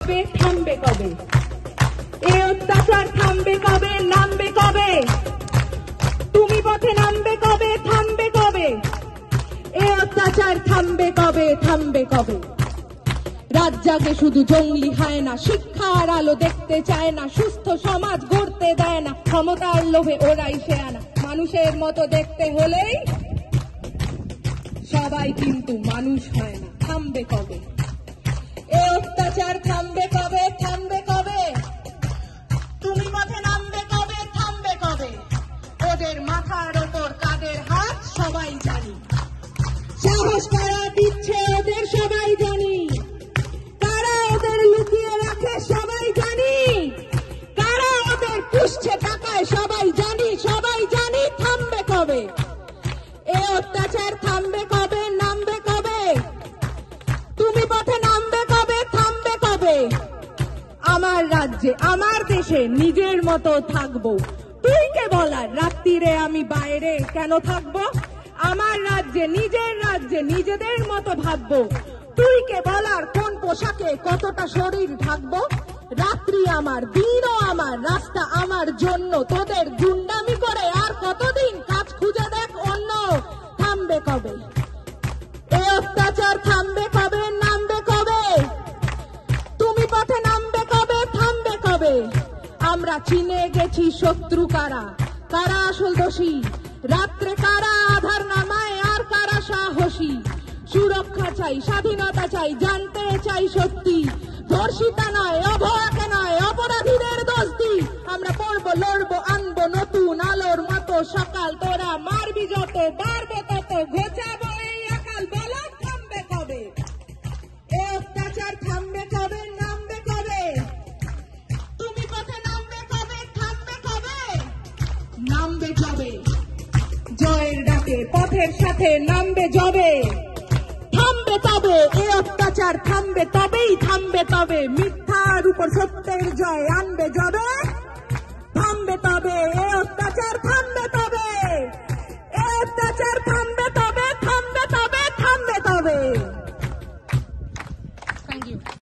আসবে থামবে কবে? এই অত্যাচার থামবে কবে? নামবে কবে? তুমি পথে নামবে কবে? থামবে কবে? এই অত্যাচার থামবে কবে? থামবে কবে? রাত জাগে শুধু জঙ্গলি হয় না, শিক্ষার আলো দেখতে চায় না, সুস্থ সমাজ গড়তে দেয় না, ক্ষমতার লোভে ওরাই সে আনা। মানুষের মতো দেখতে হলেই সবাই কিন্তু মানুষ হয় না। থামবে কবে? এই অত্যাচার থামবে কবে? থামবে কবে? তুমি পথে নামবে কবে? থামবে কবে? ওদের মাথার ওপর কাদের হাত সবাই জানি, সাহস কারা দিচ্ছে ওদের সবাই জানি, কারা ওদের লুকিয়ে রাখে সবাই জানি, কারা ওদের পুষছে টাকায় সবাই জানি, সবাই জানি। থামবে কবে? এই অত্যাচার থামবে কবে? নামবে কবে? তুমি পথে নামবে কবে? থামবে কবে? আমার রাজ্যে আমার দেশে নিজের মতো থাকবো, তুই কে বলার রাত্রিরে আমি বাইরে কেন থাকবো? আমার রাজ্যে নিজেদের মতো ভাববো, তুই কে বলার কোন পোশাকে কতটা শরীর ঢাকবো? রাত্রি আমার, দিনও আমার, রাস্তা আমার জন্য, তোদের গুন্ডামি করে আর কতদিন কাজ খুঁজে দেখ অন্য। থামবে কবে? এই অত্যাচার থামবে কবে? নামবে কবে? তুমি পথে নামবে কবে? থামবে কবে? আমরা চিনে গেছি শত্রু কারা, কারা আসল দোষী, রাত্রে কারা আধার নামায় আর কারা সাহসী। সুরক্ষা চাই, স্বাধীনতা চাই, জানতে চাই সত্যি, ধর্ষিতা নয়, অভয়াকে নয়, অপরাধীদের দোষ দিই। আমরা পড়বো, লড়বো, আনবো নতুন আলোর মতো সকাল, তোরা মারবি যত, বাড়বে তত, ঘোচাবো এই আকাল। বলো থামবে কবে? এই অত্যাচার থামবে কবে? নামবে কবে? তুমি পথে নামবে কবে? থামবে কবে? নামবে যবে জয়ের ডাকে, পথের সাথে নামবে যবে, থামবে তবে। এই অত্যাচার থামবে তবেই, থামবে তবে, মিথ্যার উপর সত্যের জয় আনবে জয়।